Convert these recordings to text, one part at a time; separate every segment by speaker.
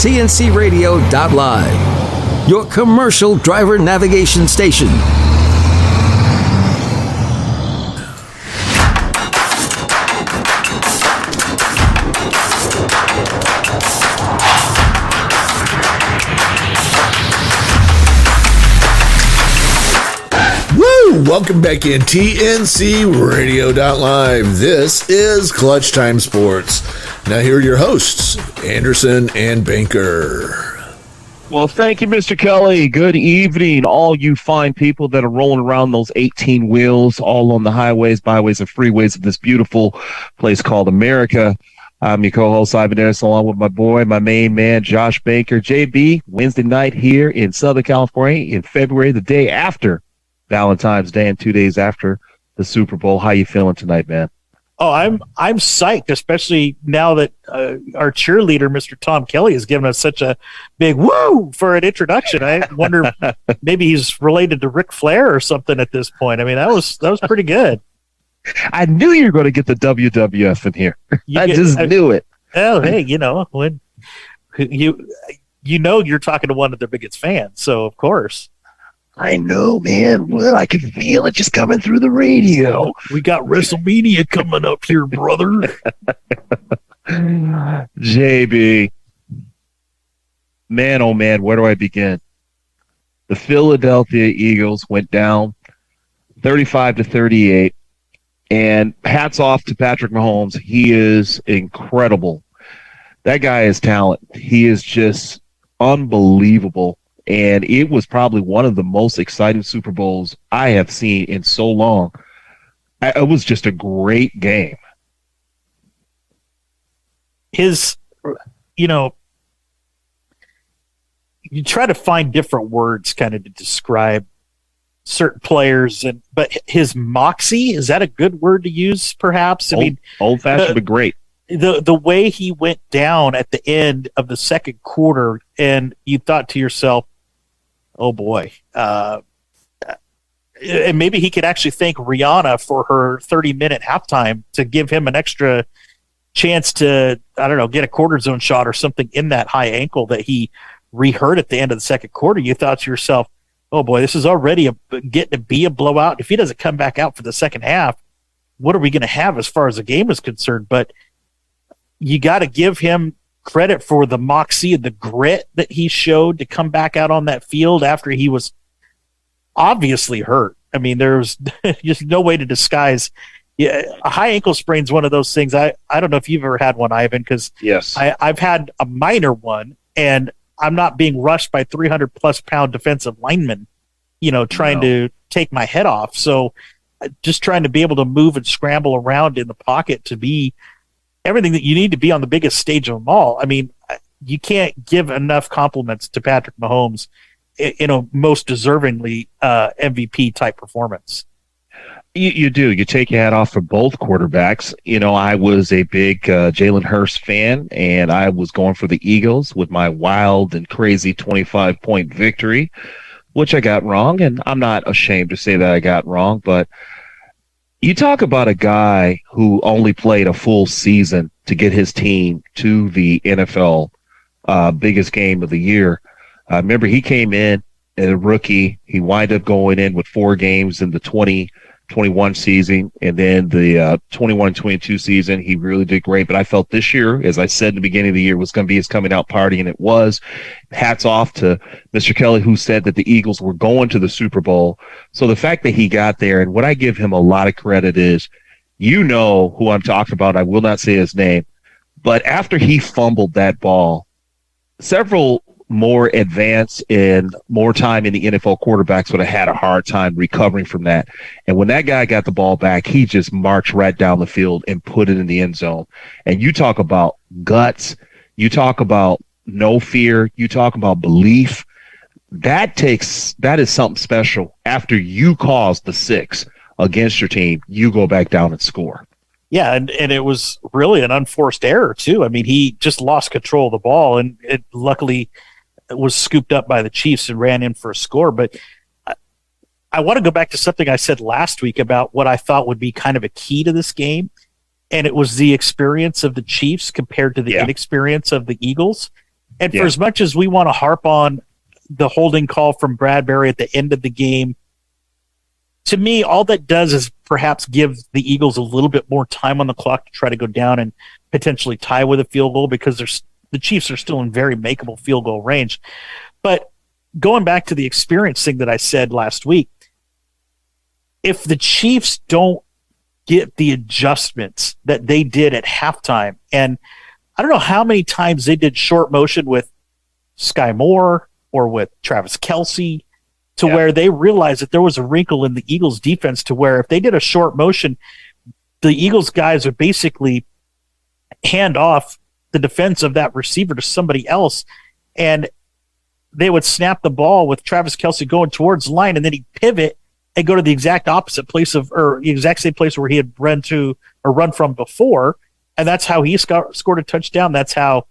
Speaker 1: TNCradio.live, your commercial driver navigation station.
Speaker 2: Welcome back in TNCRadio.live. This is Clutch Time Sports. Now here are your hosts, Anderson and Banker.
Speaker 3: Well, thank you, Mr. Kelly. Good evening, all you fine people that are rolling around those 18 wheels, all on the highways, byways, and freeways of this beautiful place called America. I'm your co-host, Ivan Anderson, along with my boy, my main man, Josh Banker. JB, Wednesday night here in Southern California in February, the day after Valentine's Day and 2 days after the Super Bowl. How you feeling tonight, man?
Speaker 4: Oh, I'm psyched, especially now that our cheerleader, Mr. Tom Kelly, has given us such a big woo for an introduction. I wonder maybe he's related to Ric Flair or something at this point. I mean, that was pretty good.
Speaker 3: I knew you were going to get the WWF in here. I knew it.
Speaker 4: Oh, hey, when you're talking to one of their biggest fans, so of course.
Speaker 3: I know, man. Well, I can feel it just coming through the radio.
Speaker 4: We got WrestleMania coming up here, brother.
Speaker 3: JB. Man, oh man, where do I begin? The Philadelphia Eagles went down 35-38. And hats off to Patrick Mahomes. He is incredible. That guy is talent. He is just unbelievable. And it was probably one of the most exciting Super Bowls I have seen in so long. It was just a great game.
Speaker 4: You try to find different words kind of to describe certain players, but his moxie, is that a good word to use, perhaps?
Speaker 3: Old-fashioned, but great.
Speaker 4: The way he went down at the end of the second quarter, and you thought to yourself, oh boy. And maybe he could actually thank Rihanna for her 30-minute halftime to give him an extra chance to, I don't know, get a cortisone shot or something in that high ankle that he re-hurt at the end of the second quarter. You thought to yourself, oh boy, this is already getting to be a blowout. If he doesn't come back out for the second half, what are we going to have as far as the game is concerned? But you got to give him credit for the moxie and the grit that he showed to come back out on that field after he was obviously hurt. I mean, there's just no way to disguise. Yeah, a high ankle sprain is one of those things. I don't know if you've ever had one, Ivan, because
Speaker 3: yes,
Speaker 4: I've had a minor one, and I'm not being rushed by 300-plus pound defensive linemen, trying to take my head off. So just trying to be able to move and scramble around in the pocket to be everything that you need to be on the biggest stage of them all. I mean, you can't give enough compliments to Patrick Mahomes in a most deservingly MVP type performance.
Speaker 3: You do. You take your hat off for both quarterbacks. I was a big Jalen Hurts fan, and I was going for the Eagles with my wild and crazy 25-point victory, which I got wrong, and I'm not ashamed to say that I got wrong, but you talk about a guy who only played a full season to get his team to the NFL biggest game of the year. Remember, he came in as a rookie. He wound up going in with 4 games in the 2021 season, and then the 21-22 season, he really did great. But I felt this year, as I said in the beginning of the year, was going to be his coming out party, and it was. Hats off to Mr. Kelly, who said that the Eagles were going to the Super Bowl. So the fact that he got there, and what I give him a lot of credit is, who I'm talking about. I will not say his name, but after he fumbled that ball, several more advanced and more time in the NFL quarterbacks would have had a hard time recovering from that. And when that guy got the ball back, he just marched right down the field and put it in the end zone. And you talk about guts, you talk about no fear, you talk about belief. That is something special. After you cause the 6 against your team, you go back down and score.
Speaker 4: Yeah, and it was really an unforced error too. I mean, he just lost control of the ball, and it luckily was scooped up by the Chiefs and ran in for a score. But I want to go back to something I said last week about what I thought would be kind of a key to this game, and it was the experience of the Chiefs compared to the inexperience of the Eagles. And
Speaker 3: Yeah.
Speaker 4: for as much as we want to harp on the holding call from Bradbury at the end of the game, to me, all that does is perhaps give the Eagles a little bit more time on the clock to try to go down and potentially tie with a field goal, because the Chiefs are still in very makeable field goal range. But going back to the experience thing that I said last week, if the Chiefs don't get the adjustments that they did at halftime, and I don't know how many times they did short motion with Sky Moore or with Travis Kelce, to where they realized that there was a wrinkle in the Eagles defense, to where if they did a short motion, the Eagles guys would basically hand off the defense of that receiver to somebody else, and they would snap the ball with Travis Kelce going towards the line, and then he'd pivot and go to the exact opposite place or the exact same place where he had run from before. And that's how he scored a touchdown. That's how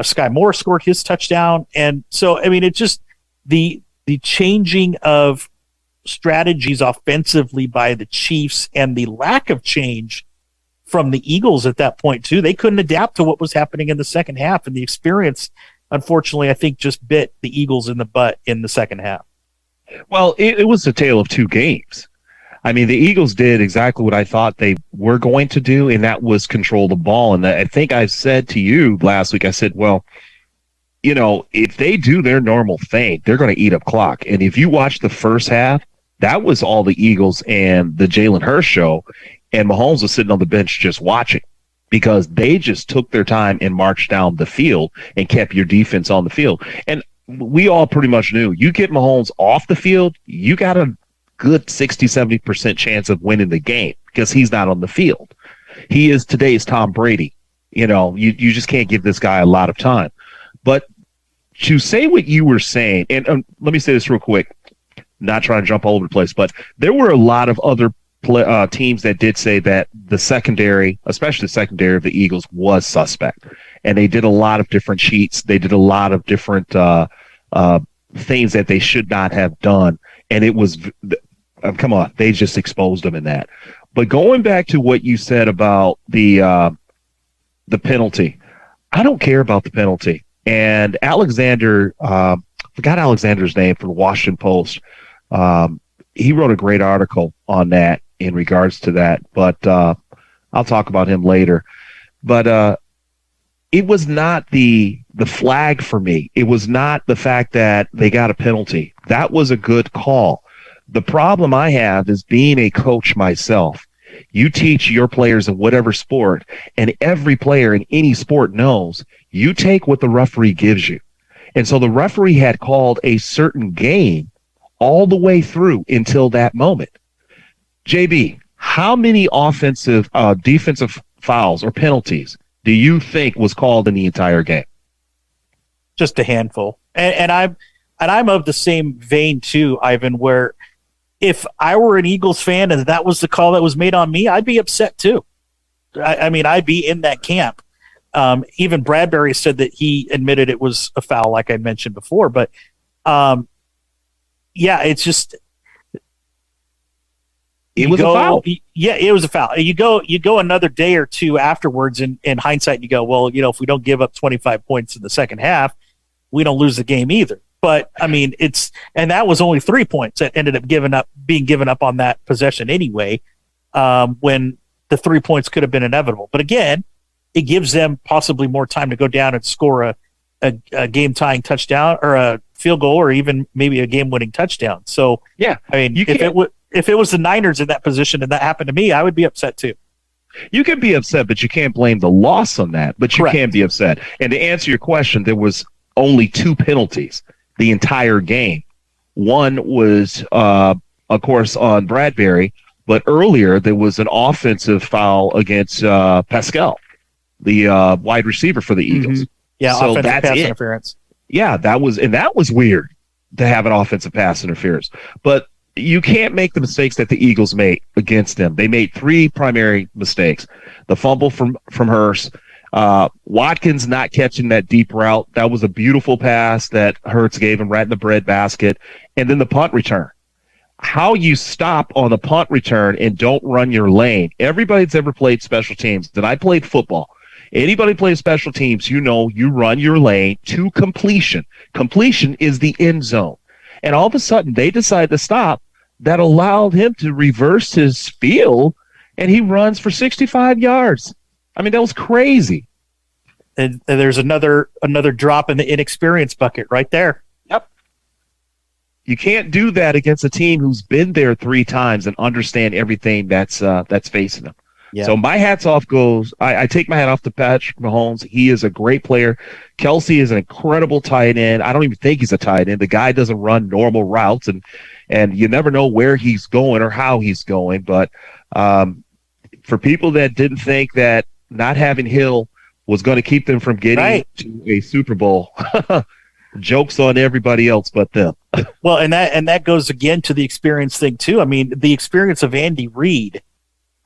Speaker 4: Sky Moore scored his touchdown. And so, I mean, it's just the changing of strategies offensively by the Chiefs and the lack of change from the Eagles at that point too. They couldn't adapt to what was happening in the second half, and the experience, unfortunately, I think just bit the Eagles in the butt in the second half.
Speaker 3: Well, it was a tale of two games. I mean, the Eagles did exactly what I thought they were going to do, and that was control the ball. And I think I said to you last week, I said, well, you know, if they do their normal thing, they're going to eat up clock. And if you watch the first half, that was all the Eagles and the Jalen Hurts show, and Mahomes was sitting on the bench just watching, because they just took their time and marched down the field and kept your defense on the field. And we all pretty much knew, you get Mahomes off the field, you got a good 60-70% chance of winning the game, because he's not on the field. He is today's Tom Brady. You know, you just can't give this guy a lot of time. But to say what you were saying, and let me say this real quick, not trying to jump all over the place, but there were a lot of other teams that did say that the secondary, especially the secondary of the Eagles, was suspect. And they did a lot of different cheats. They did a lot of different things that they should not have done. And it was, come on, they just exposed them in that. But going back to what you said about the penalty, I don't care about the penalty. And Alexander, forgot Alexander's name, from the Washington Post. He wrote a great article on that in regards to that, but I'll talk about him later. But it was not the flag for me. It was not the fact that they got a penalty. That was a good call. The problem I have is being a coach myself. You teach your players in whatever sport, and every player in any sport knows you take what the referee gives you. And so the referee had called a certain game all the way through until that moment. JB, how many offensive, defensive fouls or penalties do you think was called in the entire game?
Speaker 4: Just a handful. And I'm of the same vein too, Ivan, where if I were an Eagles fan and that was the call that was made on me, I'd be upset too. I mean, I'd be in that camp. Even Bradbury said that he admitted it was a foul, like I mentioned before. But yeah, it's just
Speaker 3: it was a foul.
Speaker 4: Yeah, it was a foul. You go another day or two afterwards, in hindsight, and you go, well, you know, if we don't give up 25 points in the second half, we don't lose the game either. But I mean, and that was only 3 points that ended up being given up on that possession anyway, when the 3 points could have been inevitable. But again, it gives them possibly more time to go down and score a game-tying touchdown or a field goal, or even maybe a game-winning touchdown. So
Speaker 3: yeah,
Speaker 4: I mean, if it was the Niners in that position and that happened to me, I would be upset too.
Speaker 3: You can be upset, but you can't blame the loss on that. But you
Speaker 4: Correct.
Speaker 3: can be upset. And to answer your question, there was only 2 penalties the entire game. One was, of course, on Bradbury, but earlier there was an offensive foul against Pascal, the wide receiver for the Eagles.
Speaker 4: Mm-hmm. Yeah,
Speaker 3: so
Speaker 4: offensive
Speaker 3: that's
Speaker 4: pass
Speaker 3: it.
Speaker 4: interference.
Speaker 3: Yeah, that was weird to have an offensive pass interference. But you can't make the mistakes that the Eagles made against them. They made 3 primary mistakes: the fumble from Hurst, Watkins not catching that deep route. That was a beautiful pass that Hurts gave him right in the breadbasket. And then the punt return. How you stop on the punt return and don't run your lane. Everybody that's ever played special teams, that I played football, Anybody plays special teams, you run your lane to completion. Completion is the end zone. And all of a sudden, they decide to stop. That allowed him to reverse his field, and he runs for 65 yards. I mean, that was crazy.
Speaker 4: And there's another drop in the inexperience bucket right there.
Speaker 3: Yep. You can't do that against a team who's been there 3 times and understand everything that's facing them.
Speaker 4: Yeah.
Speaker 3: So my hat's off goes. I take my hat off to Patrick Mahomes. He is a great player. Kelsey is an incredible tight end. I don't even think he's a tight end. The guy doesn't run normal routes, and you never know where he's going or how he's going. But for people that didn't think that not having Hill was going to keep them from getting to a Super Bowl, jokes on everybody else but them.
Speaker 4: Well, and that goes again to the experience thing too. I mean, the experience of Andy Reid,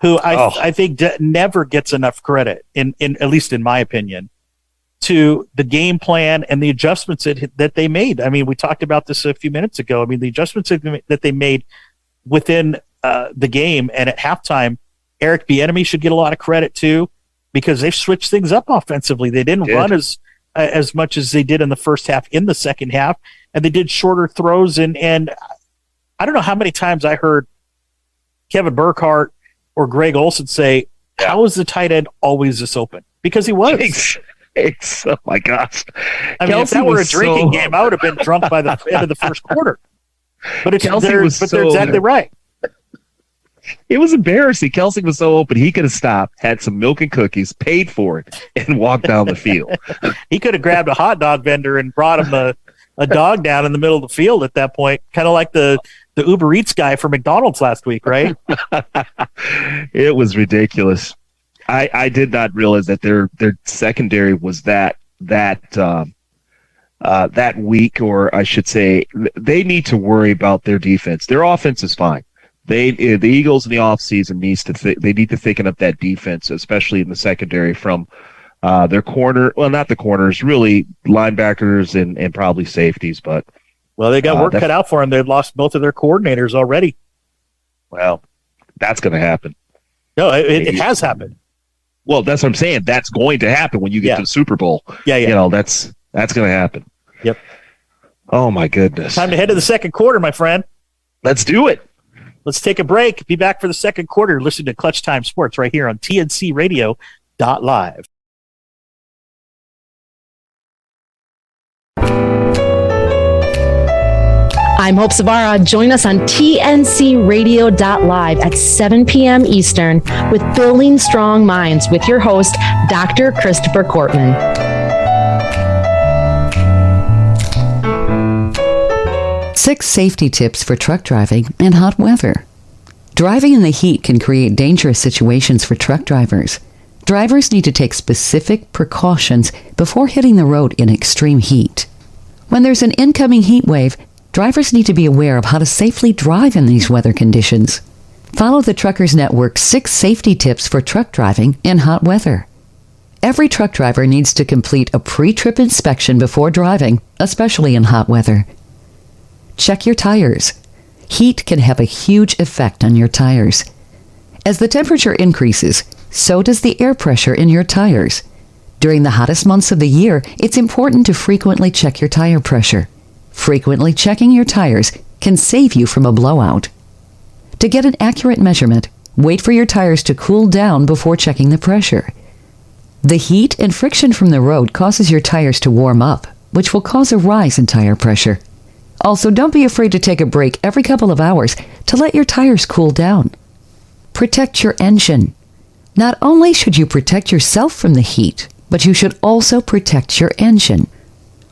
Speaker 4: who I think never gets enough credit, in at least in my opinion, to the game plan and the adjustments that they made. I mean, we talked about this a few minutes ago. I mean, the adjustments that they made within the game and at halftime, Eric Bieniemy should get a lot of credit too, because they switched things up offensively. They didn't run as much as they did in the first half, in the second half, and they did shorter throws. And I don't know how many times I heard Kevin Burkhardt or Greg Olsen say, how is the tight end always this open? Because he was.
Speaker 3: Oh, my gosh.
Speaker 4: I mean, if that were a drinking game, I would have been drunk by the end of the first quarter. But they're exactly right.
Speaker 3: It was embarrassing. Kelsey was so open. He could have stopped, had some milk and cookies, paid for it, and walked down the field.
Speaker 4: He could have grabbed a hot dog vendor and brought him a dog down in the middle of the field at that point, kind of like the Uber Eats guy for McDonald's last week, right?
Speaker 3: It was ridiculous. I did not realize that their secondary was that weak, or I should say, they need to worry about their defense. Their offense is fine. The Eagles in the offseason they need to thicken up that defense, especially in the secondary from their corner. Well, not the corners, really linebackers and probably safeties. But
Speaker 4: they got work cut out for them. They've lost both of their coordinators already.
Speaker 3: Well, that's going to happen.
Speaker 4: No, it has happened.
Speaker 3: Well, that's what I'm saying. That's going to happen when you get to the Super Bowl. Yeah. That's going to happen.
Speaker 4: Yep.
Speaker 3: Oh my goodness.
Speaker 4: Time to head to the second quarter, my friend.
Speaker 3: Let's do it.
Speaker 4: Let's take a break. Be back for the second quarter. Listen to Clutch Time Sports right here on TNCRadio.live.
Speaker 5: I'm Hope Savara. Join us on TNCRadio.live at 7 p.m. Eastern with Building Strong Minds with your host, Dr. Christopher Cortman.
Speaker 6: 6 safety tips for truck driving in hot weather. Driving in the heat can create dangerous situations for truck drivers. Drivers need to take specific precautions before hitting the road in extreme heat. When there's an incoming heat wave, drivers need to be aware of how to safely drive in these weather conditions. Follow the Truckers Network's 6 safety tips for truck driving in hot weather. Every truck driver needs to complete a pre-trip inspection before driving, especially in hot weather. Check your tires. Heat can have a huge effect on your tires. As the temperature increases, so does the air pressure in your tires. During the hottest months of the year, it's important to frequently check your tire pressure. Frequently checking your tires can save you from a blowout. To get an accurate measurement, wait for your tires to cool down before checking the pressure. The heat and friction from the road causes your tires to warm up, which will cause a rise in tire pressure. Also, don't be afraid to take a break every couple of hours to let your tires cool down. Protect your engine. Not only should you protect yourself from the heat, but you should also protect your engine.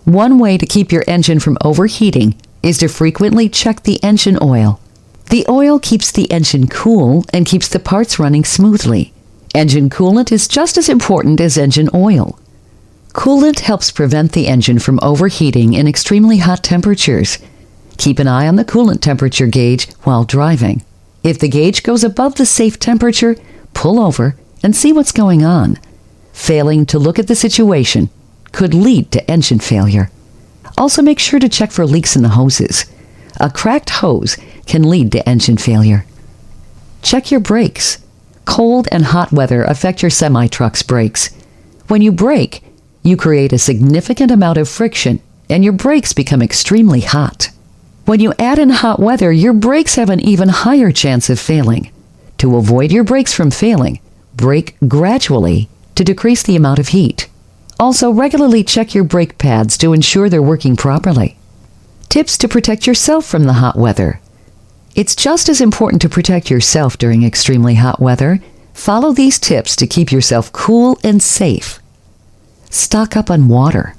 Speaker 6: One way to keep your engine from overheating is to frequently check the engine oil. The oil keeps the engine cool and keeps the parts running smoothly. Engine coolant is just as important as engine oil. Coolant helps prevent the engine from overheating in extremely hot temperatures. Keep an eye on the coolant temperature gauge while driving. If the gauge goes above the safe temperature, pull over and see what's going on. Failing to look at the situation could lead to engine failure. Also, make sure to check for leaks in the hoses. A cracked hose can lead to engine failure. Check your brakes. Cold and hot weather affect your semi-truck's brakes. When you brake, you create a significant amount of friction and your brakes become extremely hot. When you add in hot weather, your brakes have an even higher chance of failing. To avoid your brakes from failing, brake gradually to decrease the amount of heat. Also, regularly check your brake pads to ensure they're working properly. Tips to protect yourself from the hot weather. It's just as important to protect yourself during extremely hot weather. Follow these tips to keep yourself cool and safe. Stock up on water.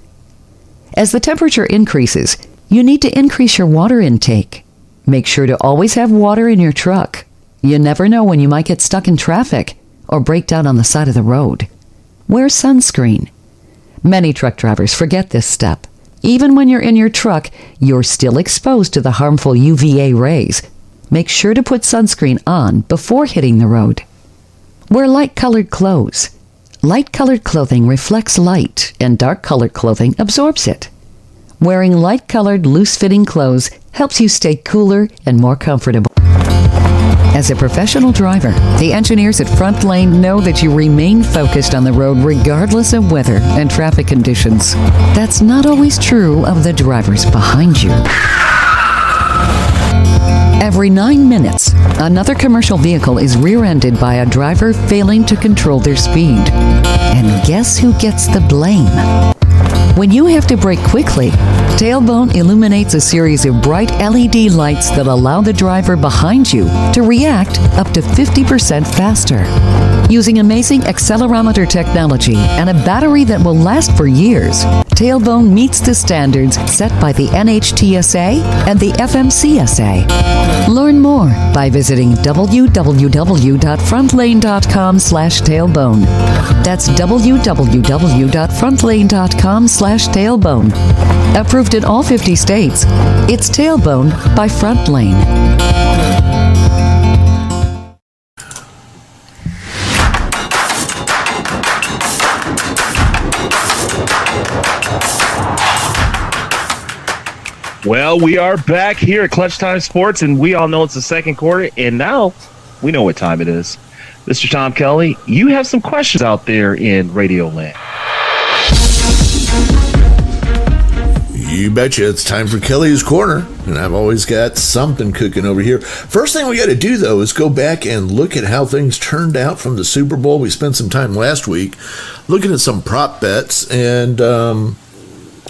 Speaker 6: As the temperature increases, you need to increase your water intake. Make sure to always have water in your truck. You never know when you might get stuck in traffic or break down on the side of the road. Wear sunscreen. Many truck drivers forget this step. Even when you're in your truck, you're still exposed to the harmful UVA rays. Make sure to put sunscreen on before hitting the road. Wear light-colored clothes. Light-colored clothing reflects light, and dark-colored clothing absorbs it. Wearing light-colored, loose-fitting clothes helps you stay cooler and more comfortable. As a professional driver, the engineers at Front Lane know that you remain focused on the road regardless of weather and traffic conditions. That's not always true of the drivers behind you. Every 9 minutes, another commercial vehicle is rear-ended by a driver failing to control their speed. And guess who gets the blame? When you have to brake quickly, Tailbone illuminates a series of bright LED lights that allow the driver behind you to react up to 50% faster. Using amazing accelerometer technology and a battery that will last for years, Tailbone meets the standards set by the NHTSA and the FMCSA. Learn more by visiting www.frontlane.com/tailbone. That's www.frontlane.com/tailbone. Approved in all 50 states, it's Tailbone by Front Lane.
Speaker 3: Well, we are back here at Clutch Time Sports, and we all know it's the second quarter, and now we know what time it is. Mr. Tom Kelly, you have some questions out there in Radio Land.
Speaker 2: You betcha. It's time for Kelly's Corner, and I've always got something cooking over here. First thing we got to do, though, is go back and look at how things turned out from the Super Bowl. We spent some time last week looking at some prop bets, and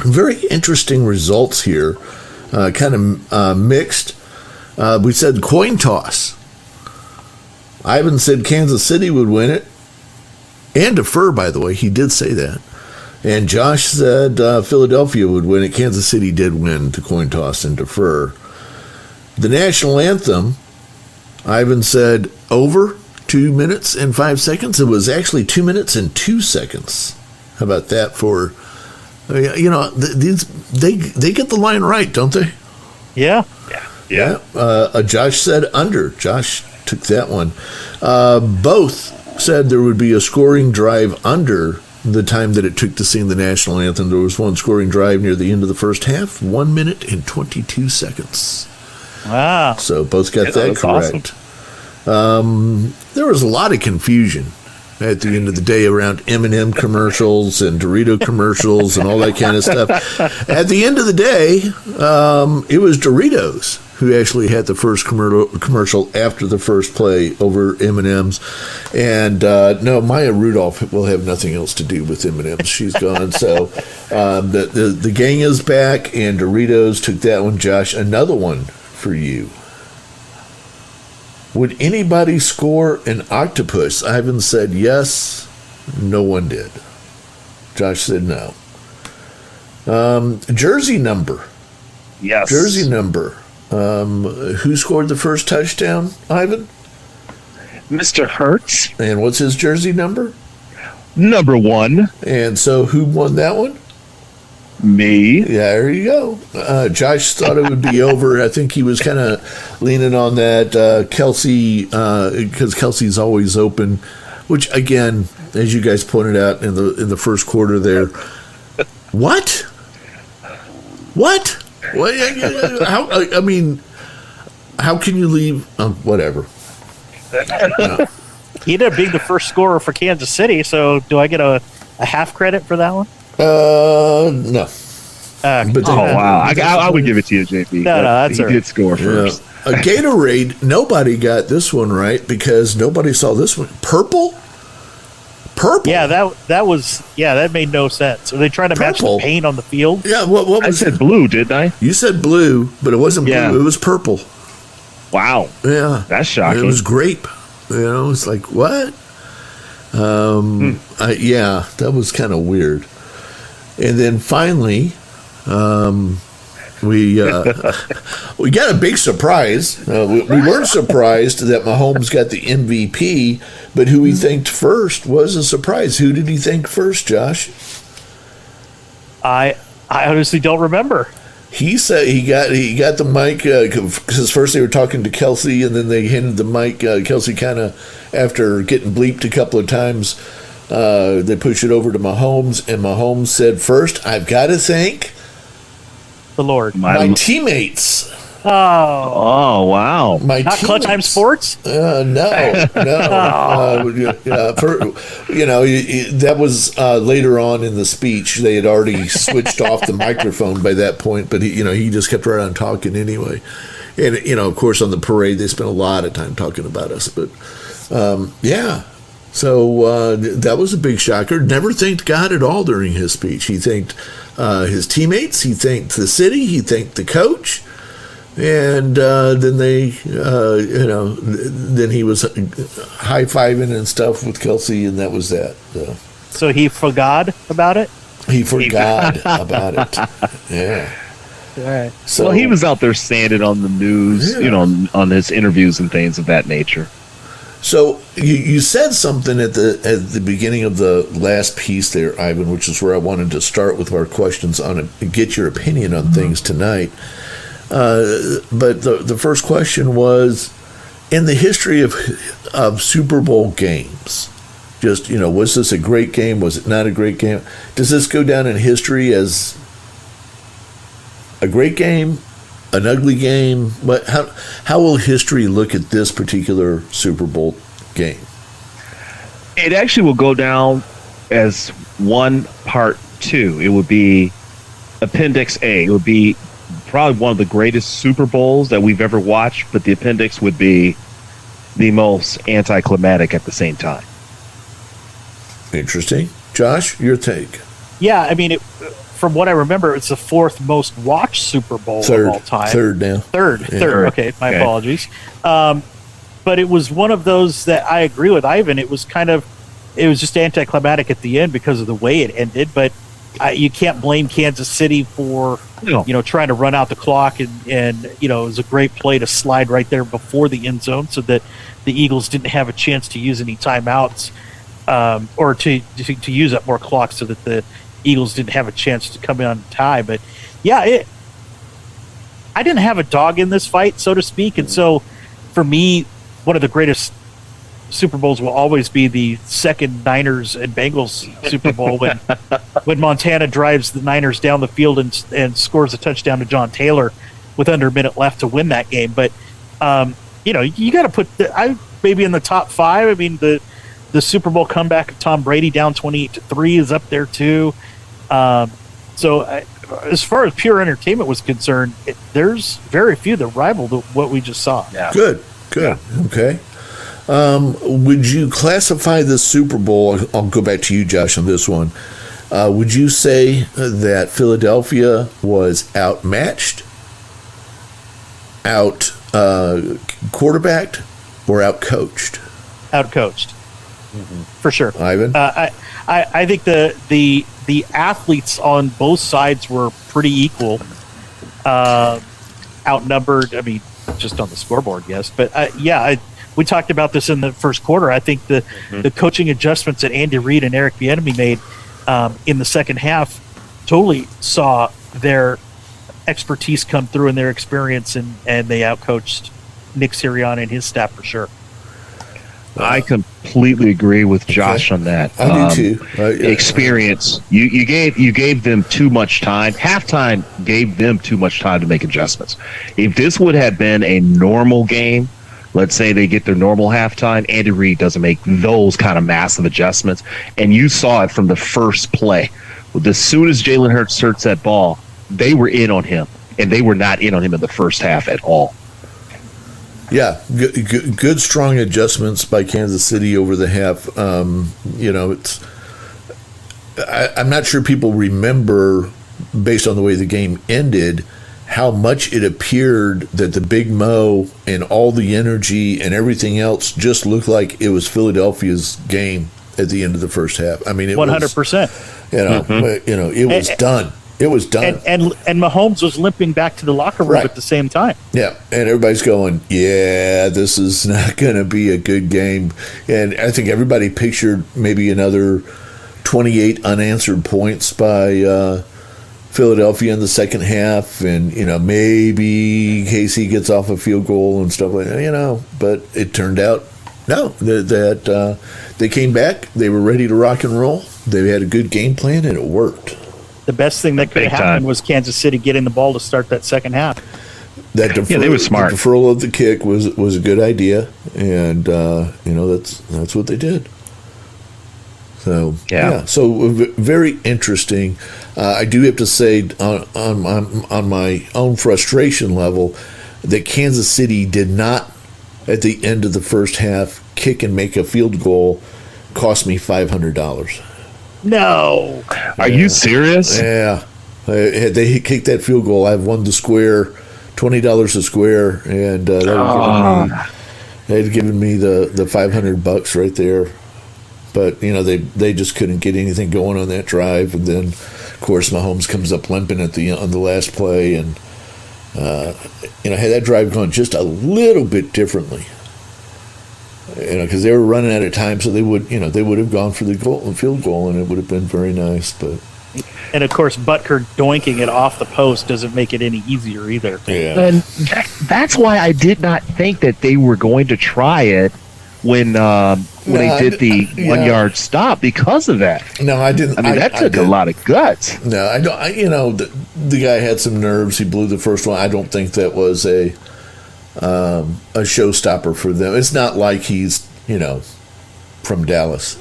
Speaker 2: very interesting results here. Kind of mixed. We said coin toss. Ivan said Kansas City would win it, and defer, by the way. He did say that. And Josh said Philadelphia would win it. Kansas City did win the coin toss and defer. The national anthem, Ivan said over 2 minutes and 5 seconds. It was actually 2 minutes and 2 seconds. How about that for, you know, they get the line right, don't they?
Speaker 4: Yeah.
Speaker 3: Yeah.
Speaker 2: Josh said under. Josh took that one. Both said there would be a scoring drive under the time that it took to sing the national anthem. There was one scoring drive near the end of the first half, 1 minute and 22 seconds.
Speaker 4: Wow.
Speaker 2: So both got that correct.
Speaker 3: Awesome.
Speaker 2: There was a lot of confusion at the end of the day around M&M commercials and Dorito commercials and all that kind of stuff. At the end of the day, it was Doritos who actually had the first commercial after the first play over M&M's. And no, Maya Rudolph will have nothing else to do with M&M's. She's gone. So the gang is back, and Doritos took that one. Josh, another one for you. Would anybody score an octopus? Ivan said yes. No one did. Josh said no. Jersey number.
Speaker 3: Yes.
Speaker 2: Jersey number. Who scored the first touchdown, Ivan?
Speaker 3: Mr. Hertz,
Speaker 2: And what's his jersey number?
Speaker 3: number 1.
Speaker 2: And so who won that one?
Speaker 3: Me.
Speaker 2: Yeah, there you go. Josh thought it would be over. I think he was kind of leaning on that Kelsey, because Kelsey's always open, which, again, as you guys pointed out in the first quarter there, what? How? I mean, how can you leave? Whatever.
Speaker 4: He ended up being the first scorer for Kansas City, so do I get a a half credit for that one?
Speaker 2: No. But
Speaker 3: Oh wow! I would give it to you, JP.
Speaker 4: No, that's
Speaker 3: he
Speaker 4: all right.
Speaker 3: did score first.
Speaker 2: A Gatorade, nobody got this one right because nobody saw this one. Purple?
Speaker 4: Yeah, that made no sense. Are they trying to match
Speaker 2: Purple.
Speaker 4: the paint on the field?
Speaker 2: Yeah, what
Speaker 3: I
Speaker 2: was
Speaker 3: said blue, didn't I?
Speaker 2: You said blue, but it wasn't blue.
Speaker 3: Yeah.
Speaker 2: It was purple.
Speaker 3: Wow,
Speaker 2: Yeah.
Speaker 3: that's shocking.
Speaker 2: It was grape. It's like, what? Yeah, that was kind of weird. And then finally, we got a big surprise. We weren't surprised that Mahomes got the MVP, but who he thanked first was a surprise. Who did he thank first, Josh?
Speaker 4: I honestly don't remember.
Speaker 2: He said he got the mic because first they were talking to Kelsey, and then they handed the mic. Kelsey kind of, after getting bleeped a couple of times, they pushed it over to Mahomes, and Mahomes said, "First, I've got to thank
Speaker 4: The Lord.
Speaker 2: my teammates."
Speaker 4: Oh,
Speaker 3: Oh wow!
Speaker 2: My
Speaker 4: not Clutch Time
Speaker 2: teammates.
Speaker 4: Sports?
Speaker 2: No. That was later on in the speech. They had already switched off the microphone by that point, but he just kept right on talking anyway. And of course, on the parade, they spent a lot of time talking about us. But yeah, so that was a big shocker. Never thanked God at all during his speech. He thanked his teammates. He thanked the city. He thanked the coach. And then then he was high-fiving and stuff with Kelsey, and that was that.
Speaker 4: So he forgot about it?
Speaker 2: He forgot about it. Yeah.
Speaker 4: All right.
Speaker 2: So
Speaker 3: Well, he was out there saying it on the news,
Speaker 2: Yeah.
Speaker 3: on his interviews and things of that nature.
Speaker 2: So you said something at the beginning of the last piece there, Ivan, which is where I wanted to start with our questions on it, get your opinion on things tonight. But the first question was, in the history of Super Bowl games, just, was this a great game? Was it not a great game? Does this go down in history as a great game, an ugly game? How will history look at this particular Super Bowl game?
Speaker 3: It actually will go down as one part two. It would be Appendix A. It would be probably one of the greatest Super Bowls that we've ever watched, but the appendix would be the most anticlimactic at the same time.
Speaker 2: Interesting. Josh, your take.
Speaker 4: Yeah, I mean, from what I remember, it's the fourth most watched Super Bowl of all time.
Speaker 2: Third now.
Speaker 4: Third. Okay, my
Speaker 3: Okay.
Speaker 4: apologies. But it was one of those that I agree with Ivan. It was just anticlimactic at the end because of the way it ended. But you can't blame Kansas City for trying to run out the clock, and it was a great play to slide right there before the end zone so that the Eagles didn't have a chance to use any timeouts or to use up more clock so that the Eagles didn't have a chance to come in on tie. But yeah, I didn't have a dog in this fight, so to speak, and so for me, one of the greatest Super Bowls will always be the second Niners and Bengals Super Bowl when Montana drives the Niners down the field and scores a touchdown to John Taylor with under a minute left to win that game. But you got to put maybe in the top five. I mean, the Super Bowl comeback of Tom Brady down 28-3 is up there too. As far as pure entertainment was concerned, there's very few that rival what we just saw.
Speaker 3: Yeah.
Speaker 2: Good. Okay. Would you classify the Super Bowl? I'll go back to you, Josh, on this one. Would you say that Philadelphia was outmatched, out quarterbacked, or outcoached?
Speaker 4: Outcoached, for sure.
Speaker 2: Ivan?
Speaker 4: I think the athletes on both sides were pretty equal, outnumbered. I mean, just on the scoreboard, yes. But we talked about this in the first quarter. I think the coaching adjustments that Andy Reid and Eric Bieniemy made in the second half totally saw their expertise come through in their experience, and they outcoached Nick Sirianni and his staff for sure.
Speaker 3: I completely agree with Josh on that.
Speaker 2: I do too.
Speaker 3: Experience. You gave them too much time. Halftime gave them too much time to make adjustments. If this would have been a normal game, let's say they get their normal halftime, Andy Reid doesn't make those kind of massive adjustments. And you saw it from the first play. As soon as Jalen Hurts that ball, they were in on him, and they were not in on him in the first half at all.
Speaker 2: Yeah, good strong adjustments by Kansas City over the half. I'm not sure people remember, based on the way the game ended, how much it appeared that the Big Mo and all the energy and everything else just looked like it was Philadelphia's game at the end of the first half. I mean, it
Speaker 4: 100%.
Speaker 2: It was done. It was done.
Speaker 4: And Mahomes was limping back to the locker room
Speaker 2: Right.
Speaker 4: at the same time.
Speaker 2: Yeah, and everybody's going, yeah, this is not going to be a good game. And I think everybody pictured maybe another 28 unanswered points by Philadelphia in the second half, and maybe KC gets off a field goal and stuff like that. But it turned out that they came back. They were ready to rock and roll. They had a good game plan, and it worked.
Speaker 4: The best thing that could have happened was Kansas City getting the ball to start that second half.
Speaker 2: That
Speaker 3: they were smart.
Speaker 2: The deferral of the kick was a good idea, and that's what they did. So so very interesting. I do have to say on my own frustration level that Kansas City did not, at the end of the first half, kick and make a field goal. Cost me $500.
Speaker 4: No.
Speaker 3: Are you serious?
Speaker 2: Yeah. Had they kicked that field goal, I've won the square, $20 a square, and they'd given me the $500 right there. But they just couldn't get anything going on that drive, and then of course Mahomes comes up limping on the last play, and had that drive gone just a little bit differently, because they were running out of time, so they would have gone for the field goal, and it would have been very nice. But
Speaker 4: and of course Butker doinking it off the post doesn't make it any easier either.
Speaker 2: yeah,
Speaker 3: And that's why I did not think that they were going to try it when they did the 1 yard stop because of that.
Speaker 2: no, I didn't.
Speaker 3: I mean, that took a lot of guts.
Speaker 2: No, I don't. The guy had some nerves. He blew the first one. I don't think that was a showstopper for them. It's not like he's from Dallas.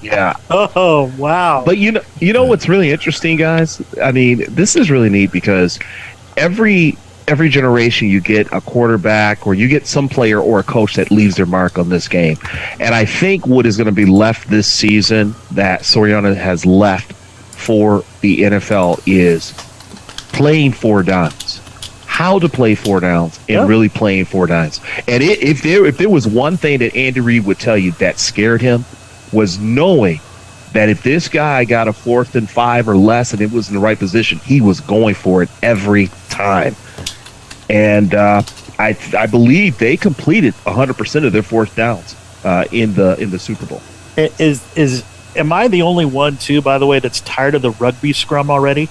Speaker 3: Yeah.
Speaker 4: Oh wow!
Speaker 3: But you know what's really interesting, guys? I mean, this is really neat because every generation you get a quarterback or you get some player or a coach that leaves their mark on this game. And I think what is going to be left this season that Soriano has left for the NFL is playing four downs. How to play four downs and really playing four downs. And if there was one thing that Andy Reid would tell you that scared him was knowing that if this guy got a 4th and 5 or less and it was in the right position, he was going for it every time. And I believe they completed 100% of their fourth downs in the Super Bowl.
Speaker 4: Am I the only one too, by the way, that's tired of the rugby scrum already?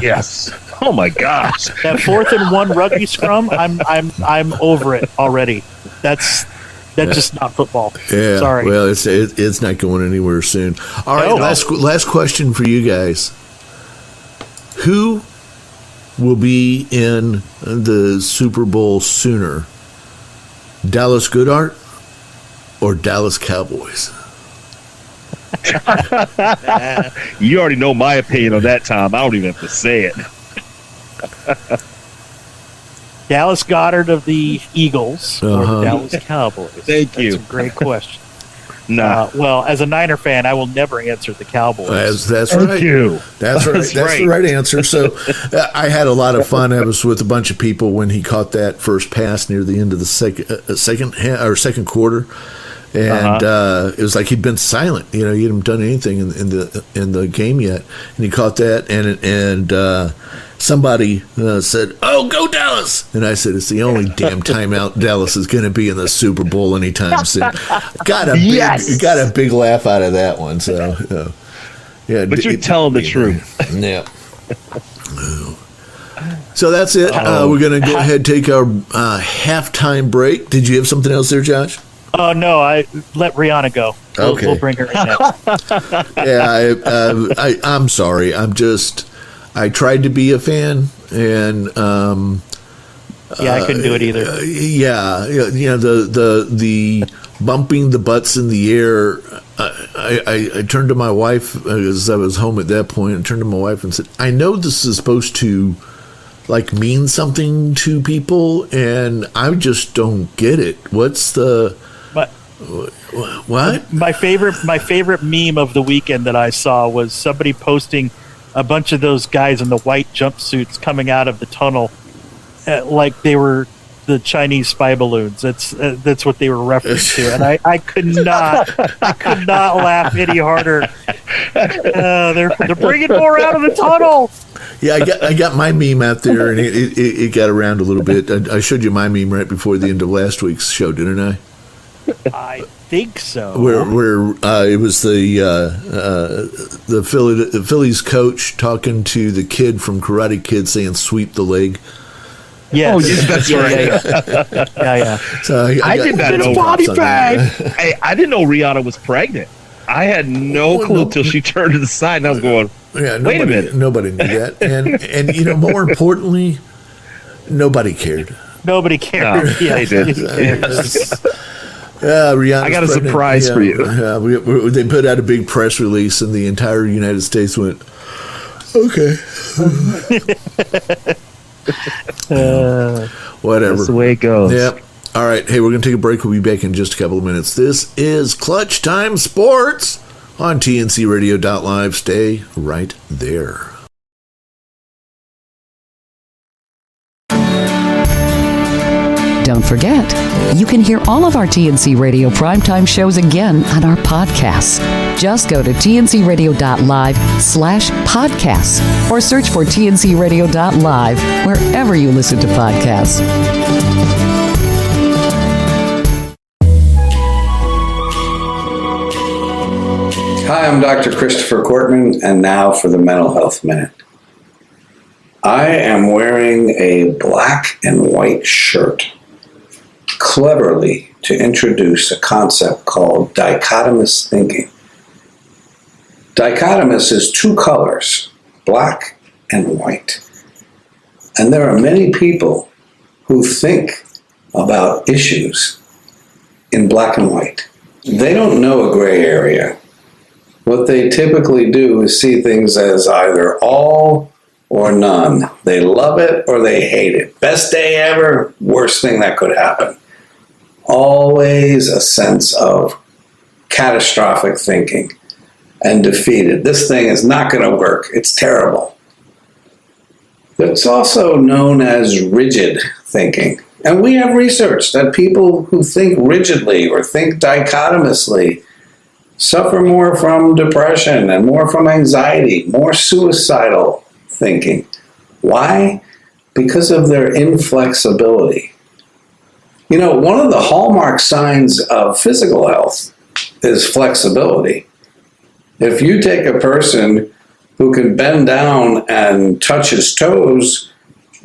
Speaker 3: Yes. Oh my gosh.
Speaker 4: That 4th and 1 rugby scrum, I'm over it already. That's just not football.
Speaker 2: Yeah.
Speaker 4: Sorry.
Speaker 2: Well, it's not going anywhere soon. All right.
Speaker 4: No.
Speaker 2: Last question for you guys. Who will be in the Super Bowl sooner? Dallas Goedert or Dallas Cowboys?
Speaker 3: You already know my opinion on that, Tom. I don't even have to say it.
Speaker 4: Dallas Goedert of the Eagles or Dallas Cowboys?
Speaker 3: Thank you.
Speaker 4: That's a great question.
Speaker 3: Nah.
Speaker 4: Well, as a Niner fan, I will never answer the Cowboys.
Speaker 2: That's
Speaker 3: Thank
Speaker 2: right.
Speaker 3: you.
Speaker 2: That's right. That's the right answer. So I had a lot of fun. I was with a bunch of people when he caught that first pass near the end of the second quarter, and it was like he'd been silent. He hadn't done anything in the game yet, and he caught that, and somebody said, "Oh, go Dallas!" And I said, "It's the only damn timeout Dallas is going to be in the Super Bowl anytime soon." Got a big laugh out of that one. So, yeah.
Speaker 3: But you're telling the truth.
Speaker 2: Yeah. So that's it. We're going to go ahead and take our halftime break. Did you have something else there, Josh?
Speaker 4: Oh no! I let Rihanna go.
Speaker 2: Okay.
Speaker 4: We'll bring her in now.
Speaker 2: Yeah, I'm sorry. I tried to be a fan, and
Speaker 4: Yeah, I couldn't do it either.
Speaker 2: The bumping the butts in the air. I turned to my wife, because I was home at that point, and turned to my wife and said, I know this is supposed to mean something to people, and I just don't get it. What's the what?
Speaker 4: My favorite meme of the weekend that I saw was somebody posting a bunch of those guys in the white jumpsuits coming out of the tunnel, like they were the Chinese spy balloons. That's what they were referencing to, and I could not laugh any harder. They're bringing more out of the tunnel.
Speaker 2: Yeah, I got my meme out there, and it got around a little bit. I showed you my meme right before the end of last week's show, didn't I?
Speaker 4: I think so.
Speaker 2: Where it was the Phillies coach talking to the kid from Karate Kid saying "sweep the leg."
Speaker 4: Yes.
Speaker 3: Oh, yes, that's right.
Speaker 4: Yeah.
Speaker 2: So
Speaker 3: I did not know.
Speaker 2: body bag.
Speaker 3: I didn't know Rihanna was pregnant. I had no clue till she turned to the side, and I was going,
Speaker 2: Yeah,
Speaker 3: wait a minute.
Speaker 2: Nobody knew that, and more importantly, nobody cared.
Speaker 4: Nobody cared.
Speaker 3: No, they did.
Speaker 2: Rihanna's
Speaker 3: I got a
Speaker 2: pregnant.
Speaker 3: surprise for you.
Speaker 2: They put out a big press release, and the entire United States went, okay. Whatever.
Speaker 3: That's the way it goes.
Speaker 2: Yep. All right. Hey, we're going to take a break. We'll be back in just a couple of minutes. This is Clutch Time Sports on TNCRadio.live. Stay right there.
Speaker 6: Don't forget, you can hear all of our TNC Radio primetime shows again on our podcasts. Just go to tncradio.live/podcasts or search for tncradio.live wherever you listen to podcasts.
Speaker 7: Hi, I'm Dr. Christopher Cortman, and now for the Mental Health Minute. I am wearing a black and white shirt cleverly to introduce a concept called dichotomous thinking. Dichotomous is two colors, black and white. And there are many people who think about issues in black and white. They don't know a gray area. What they typically do is see things as either all or none. They love it or they hate it. Best day ever, worst thing that could happen. Always a sense of catastrophic thinking and defeated. This thing is not going to work. It's terrible. It's also known as rigid thinking. And we have research that people who think rigidly or think dichotomously suffer more from depression and more from anxiety, more suicidal thinking. Why? Because of their inflexibility. You know, one of the hallmark signs of physical health is flexibility. If you take a person who can bend down and touch his toes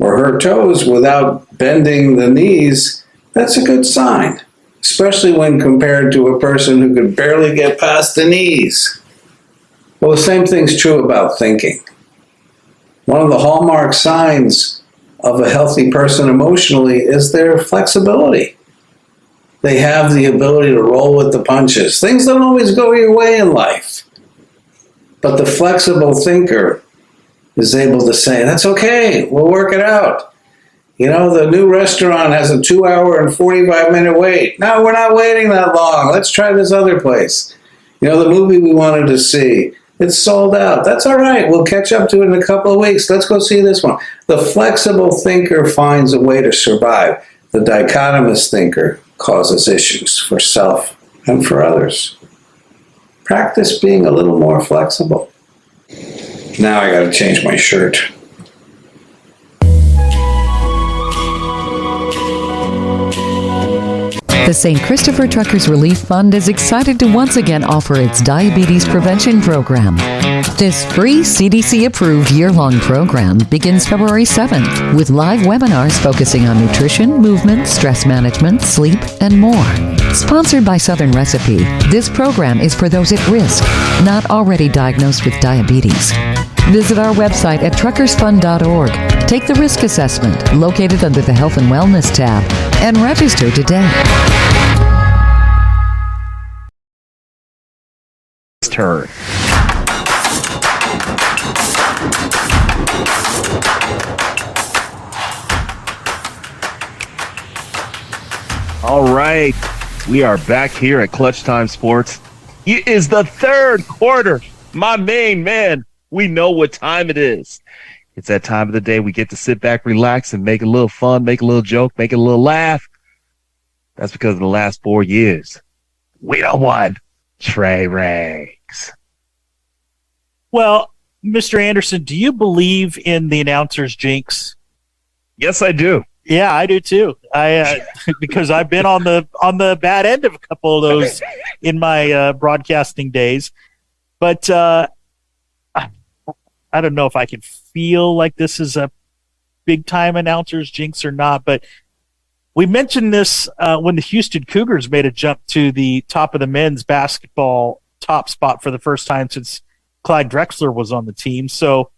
Speaker 7: or her toes without bending the knees, that's a good sign, especially when compared to a person who could barely get past the knees. Well, the same thing's true about thinking. One of the hallmark signs of a healthy person emotionally is their flexibility. They have the ability to roll with the punches. Things don't always go your way in life. But the flexible thinker is able to say, that's okay, we'll work it out. You know, the new restaurant has a 2-hour and 45-minute wait. No, we're not waiting that long. Let's try this other place. You know, the movie we wanted to see, it's sold out. That's all right. We'll catch up to it in a couple of weeks. Let's go see this one. The flexible thinker finds a way to survive. The dichotomous thinker causes issues for self and for others. Practice being a little more flexible. Now I got to change my shirt.
Speaker 6: The St. Christopher Truckers Relief Fund is excited to once again offer its diabetes prevention program. This free CDC-approved year-long program begins February 7th with live webinars focusing on nutrition, movement, stress management, sleep, and more. Sponsored by Southern Recipe, this program is for those at risk, not already diagnosed with diabetes. Visit our website at truckersfund.org. Take the risk assessment located under the Health and Wellness tab and register today.
Speaker 3: Turn. All right, we are back here at Clutch Time Sports. It is the third quarter. My main man, we know what time it is. It's that time of the day we get to sit back, relax, and make a little fun, make a little joke, make a little laugh. That's because of the last 4 years. We don't want Trey Ranks.
Speaker 4: Well, Mr. Anderson, do you believe in the announcer's jinx?
Speaker 3: Yes, I do.
Speaker 4: Yeah, I do too. I because I've been on the bad end of a couple of those in my broadcasting days. But I don't know if I can feel like this is a big time announcer's jinx or not. But we mentioned this when the Houston Cougars made a jump to the top of the men's basketball top spot for the first time since Clyde Drexler was on the team. So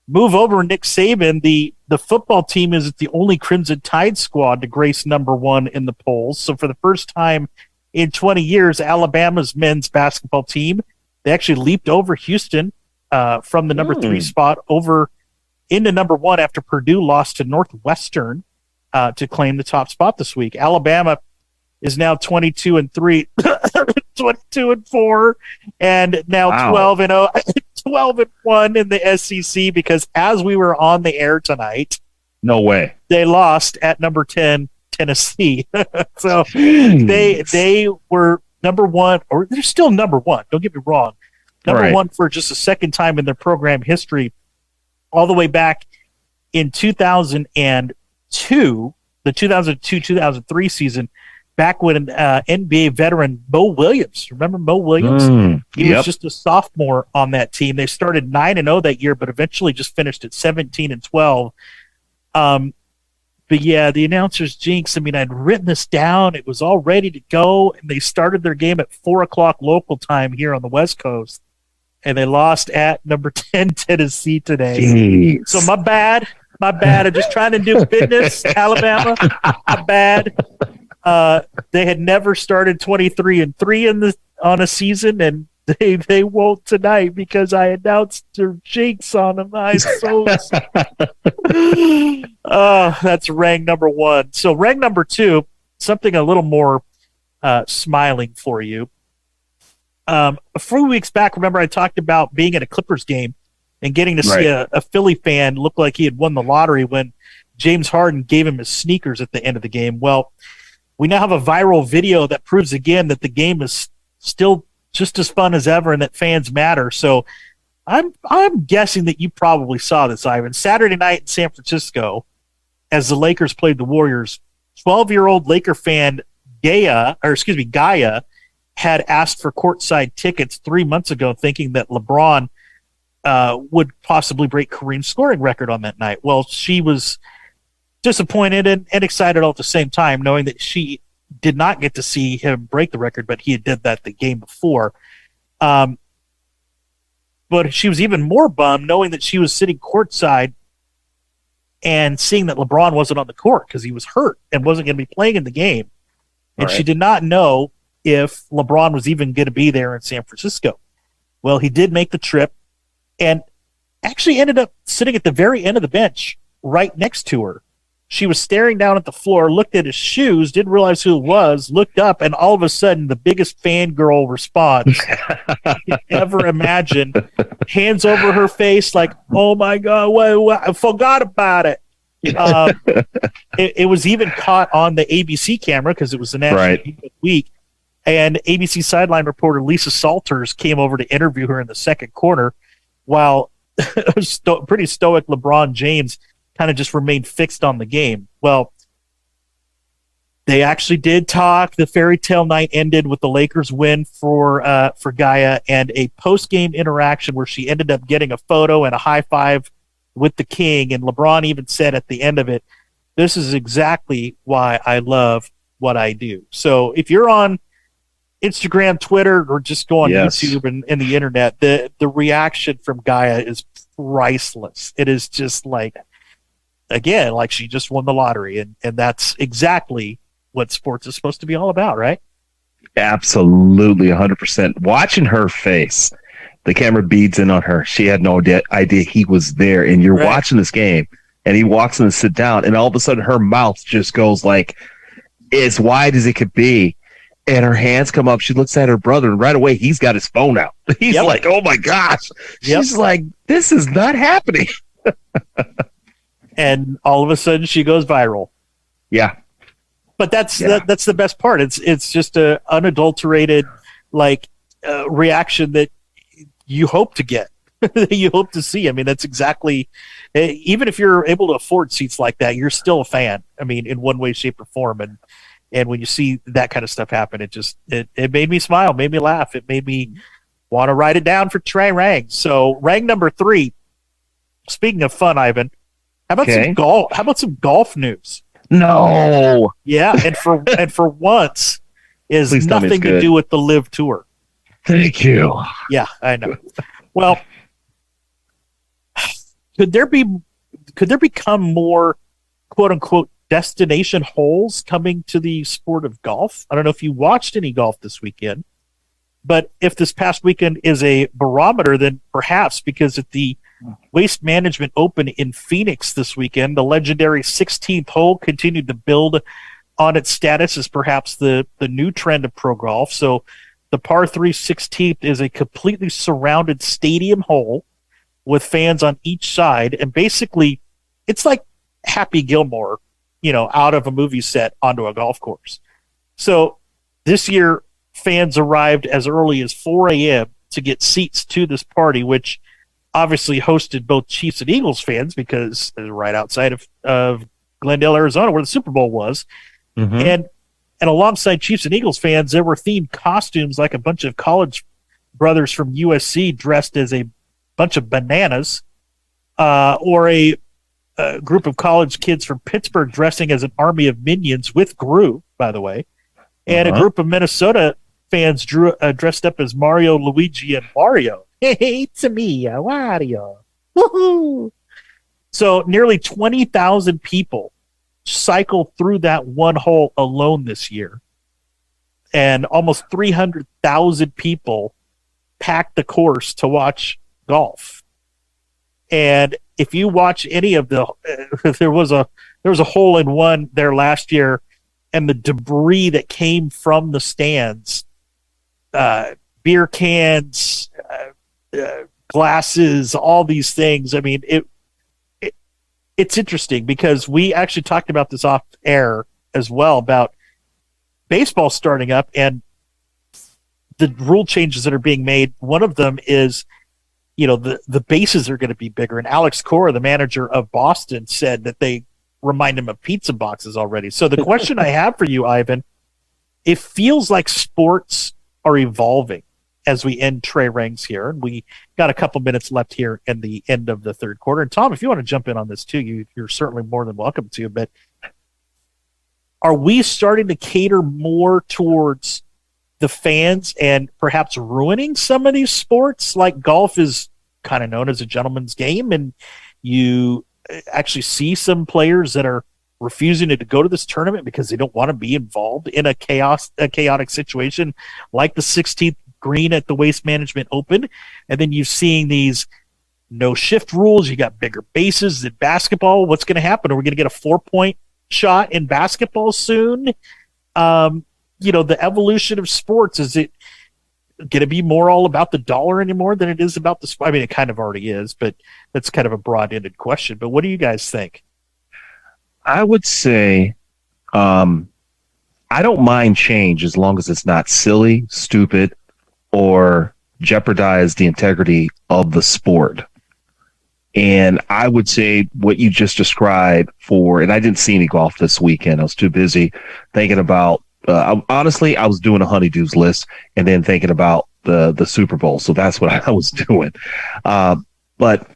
Speaker 4: move over, Nick Saban. The football team is the only Crimson Tide squad to grace number one in the polls. So for the first time in 20 years, Alabama's men's basketball team, they actually leaped over Houston from the number 3 spot over into number 1 after Purdue lost to Northwestern to claim the top spot this week. Alabama is now 22-3, 22-4, and now 12-0, 12-1 in the SEC because as we were on the air tonight,
Speaker 3: no way,
Speaker 4: they lost at number 10 Tennessee. So they were number 1, or they're still number 1. Don't get me wrong, number 1 for just a second time in their program history, all the way back in 2002, the 2002-2003 season. Back when NBA veteran Mo Williams, remember Mo Williams? He was just a sophomore on that team. They started 9-0 that year, but eventually just finished at 17-12. But yeah, the announcer's jinx. I mean, I'd written this down. It was all ready to go, and they started their game at 4:00 local time here on the West Coast, and they lost at number 10 Tennessee today.
Speaker 3: Jeez.
Speaker 4: So my bad. I'm just trying to do business, Alabama. My bad. They had never started 23-3 on a season, and they won't tonight because I announced their jinx on them. That's rang number 1. So rang number 2, something a little more smiling for you. A few weeks back, remember I talked about being at a Clippers game and getting to see a Philly fan look like he had won the lottery when James Harden gave him his sneakers at the end of the game. Well, we now have a viral video that proves again that the game is still just as fun as ever and that fans matter. So I'm guessing that you probably saw this, Ivan. Saturday night in San Francisco, as the Lakers played the Warriors, 12-year-old Laker fan Gaia had asked for courtside tickets 3 months ago, thinking that LeBron would possibly break Kareem's scoring record on that night. Well, she was disappointed and excited all at the same time, knowing that she did not get to see him break the record, but he had did that the game before. But she was even more bummed knowing that she was sitting courtside and seeing that LeBron wasn't on the court because he was hurt and wasn't going to be playing in the game. And she did not know if LeBron was even going to be there in San Francisco. Well, he did make the trip and actually ended up sitting at the very end of the bench right next to her. She was staring down at the floor, looked at his shoes, didn't realize who it was, looked up, and all of a sudden, the biggest fangirl response you could ever imagine. Hands over her face like, oh my God, what, I forgot about it. It was even caught on the ABC camera because it was the National Week. And ABC sideline reporter Lisa Salters came over to interview her in the second quarter while pretty stoic LeBron James kind of just remained fixed on the game. Well, they actually did talk. The fairy tale night ended with the Lakers win for Gaia and a post-game interaction where she ended up getting a photo and a high five with the king. And LeBron even said at the end of it, "This is exactly why I love what I do." So if you're on Instagram, Twitter, or just go on
Speaker 3: Yes.
Speaker 4: YouTube and the internet, the reaction from Gaia is priceless. It is just like, again, like she just won the lottery, and that's exactly what sports is supposed to be all about, right?
Speaker 3: Absolutely, 100%. Watching her face, the camera beads in on her. She had no idea he was there, and you're
Speaker 4: Right.
Speaker 3: watching this game, and he walks in to sit down, and all of a sudden her mouth just goes like as wide as it could be, and her hands come up. She looks at her brother, and right away he's got his phone out. He's
Speaker 4: Yep.
Speaker 3: like, "Oh my gosh!"
Speaker 4: Yep.
Speaker 3: She's like, "This is not happening."
Speaker 4: And all of a sudden she goes viral.
Speaker 3: Yeah,
Speaker 4: But that's
Speaker 3: Yeah.
Speaker 4: that's the best part. It's just a unadulterated reaction that you hope to get, that you hope to see. I mean, that's exactly. Even if you're able to afford seats like that, you're still a fan. I mean, in one way, shape, or form. And when you see that kind of stuff happen, it made me smile, made me laugh, it made me want to write it down for Trey Rang. So Rang number 3. Speaking of fun, Ivan, how about
Speaker 3: Okay.
Speaker 4: some golf? How about some golf news?
Speaker 3: no,
Speaker 4: Yeah, and for once is
Speaker 3: Please tell me it's
Speaker 4: nothing to
Speaker 3: good.
Speaker 4: do with the Live Tour.
Speaker 3: thank you.
Speaker 4: Yeah, I know. Well, could there become more quote unquote destination holes coming to the sport of golf? I don't know if you watched any golf this weekend, but if this past weekend is a barometer, then perhaps, because at the Waste Management Open in Phoenix this weekend, the legendary 16th hole continued to build on its status as perhaps the new trend of pro golf. So the par 3 16th is a completely surrounded stadium hole with fans on each side. And basically, it's like Happy Gilmore, out of a movie set onto a golf course. So this year, fans arrived as early as 4 a.m. to get seats to this party, which obviously hosted both Chiefs and Eagles fans because they're right outside of Glendale, Arizona, where the Super Bowl was.
Speaker 3: Mhm.
Speaker 4: And alongside Chiefs and Eagles fans, there were themed costumes like a bunch of college brothers from USC dressed as a bunch of bananas, or a group of college kids from Pittsburgh dressing as an army of minions with Gru, by the way, and a group of Minnesota fans dressed up as Mario, Luigi, and Mario. Hey, it's me, Wario. Woohoo! So nearly 20,000 people cycled through that one hole alone this year, and almost 300,000 people packed the course to watch golf. And if you watch any of there was a hole in one there last year, and the debris that came from the stands, beer cans, glasses, all these things. I mean, it's interesting because we actually talked about this off air as well, about baseball starting up and the rule changes that are being made. One of them is, the bases are going to be bigger. And Alex Cora, the manager of Boston, said that they remind him of pizza boxes already. So the question I have for you, Ivan, it feels like sports are evolving as we end Trey Rang's here. And we got a couple minutes left here in the end of the third quarter. And Tom, if you want to jump in on this too, you're certainly more than welcome to. But are we starting to cater more towards the fans and perhaps ruining some of these sports? Like golf is kind of known as a gentleman's game, and you actually see some players that are refusing to go to this tournament because they don't want to be involved in a chaotic situation like the 16th green at the Waste Management Open. And then you're seeing these no shift rules. You got bigger bases in basketball. What's going to happen? Are we going to get a 4-point shot in basketball soon? The evolution of sports, is it going to be more all about the dollar anymore than it is about the sport? I mean, it kind of already is, but that's kind of a broad-ended question. But what do you guys think?
Speaker 3: I would say I don't mind change as long as it's not silly, stupid, or jeopardize the integrity of the sport. And I would say what you just described and I didn't see any golf this weekend. I was too busy thinking about, honestly, I was doing a honeydews list and then thinking about the Super Bowl. So that's what I was doing. But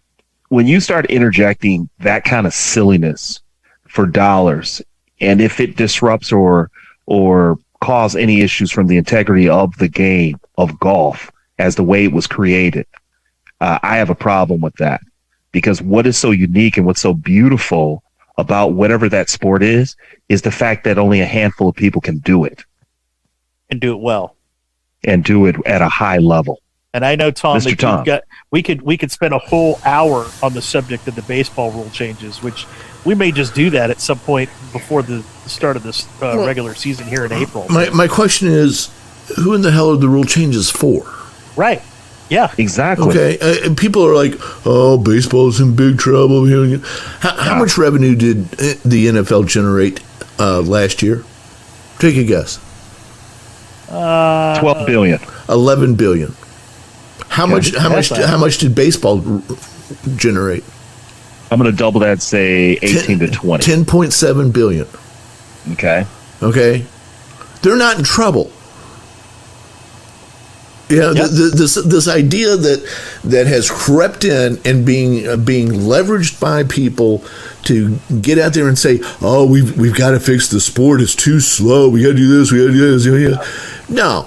Speaker 3: when you start interjecting that kind of silliness for dollars, and if it disrupts or cause any issues from the integrity of the game of golf as the way it was created. I have a problem with that, because what is so unique and what's so beautiful about whatever that sport is the fact that only a handful of people can do it
Speaker 4: and do it well
Speaker 3: and do it at a high level.
Speaker 4: And I know, Tom,
Speaker 3: Mr.
Speaker 4: that
Speaker 3: Tom.
Speaker 4: we could spend a whole hour on the subject of the baseball rule changes, which we may just do that at some point before the start of this regular season here in April.
Speaker 2: My question is, who in the hell are the rule changes for?
Speaker 4: Right. Yeah.
Speaker 3: Exactly.
Speaker 2: Okay, and people are like, "Oh, baseball's in big trouble." How much revenue did the NFL generate last year? Take a guess.
Speaker 3: 12 billion.
Speaker 2: 11 billion. How much did baseball generate?
Speaker 3: I'm going to double that and say 18 to 20.
Speaker 2: 10.7 billion.
Speaker 3: Okay.
Speaker 2: Okay, they're not in trouble. Yeah,
Speaker 4: Yep.
Speaker 2: this idea that has crept in and being leveraged by people to get out there and say, "Oh, we've got to fix the sport. It's too slow. We got to do this. We got to do this." No,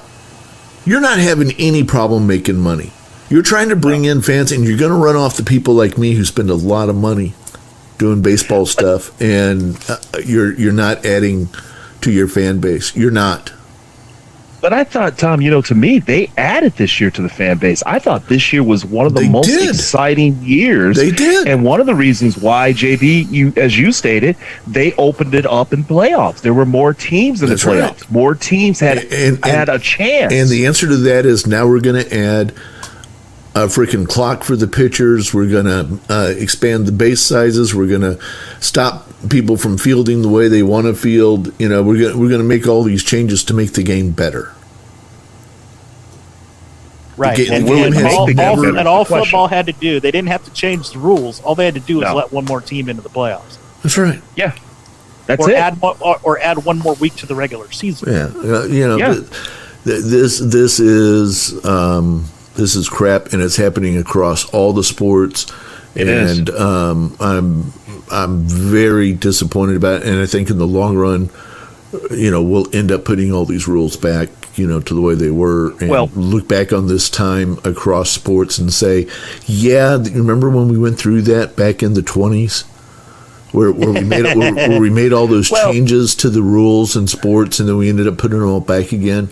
Speaker 2: you're not having any problem making money. You're trying to bring in fans, and you're going to run off the people like me who spend a lot of money doing baseball stuff, and you're not adding to your fan base. You're not.
Speaker 3: But I thought, Tom, to me, they added this year to the fan base. I thought this year was one of the
Speaker 2: They
Speaker 3: most
Speaker 2: did.
Speaker 3: exciting years.
Speaker 2: They did.
Speaker 3: And one of the reasons why, JB, as you stated, they opened it up in playoffs. There were more teams in
Speaker 2: That's
Speaker 3: the playoffs.
Speaker 2: right.
Speaker 3: More teams had a chance.
Speaker 2: And the answer to that is now we're going to add a freaking clock for the pitchers. We're going to expand the base sizes. We're going to stop people from fielding the way they want to field. We're going to make all these changes to make the game better.
Speaker 4: Right.
Speaker 2: The
Speaker 4: And,
Speaker 2: game
Speaker 4: and
Speaker 2: has
Speaker 4: all,
Speaker 2: never-
Speaker 4: all, and all
Speaker 3: Question.
Speaker 4: football had to do, they didn't have to change the rules. All they had to do was
Speaker 3: No.
Speaker 4: let one more team into the playoffs.
Speaker 2: That's right.
Speaker 3: yeah, that's
Speaker 4: Or
Speaker 3: it.
Speaker 4: add one more week to the regular season.
Speaker 2: Yeah.
Speaker 3: Yeah.
Speaker 2: This is crap, and it's happening across all the sports.
Speaker 3: It is.
Speaker 2: And I'm very disappointed about it. And I think in the long run, we'll end up putting all these rules back, to the way they were, and
Speaker 3: Well-
Speaker 2: look back on this time across sports and say, yeah, remember when we went through that back in the 20s? Where we made all those changes to the rules in sports, and then we ended up putting them all back again.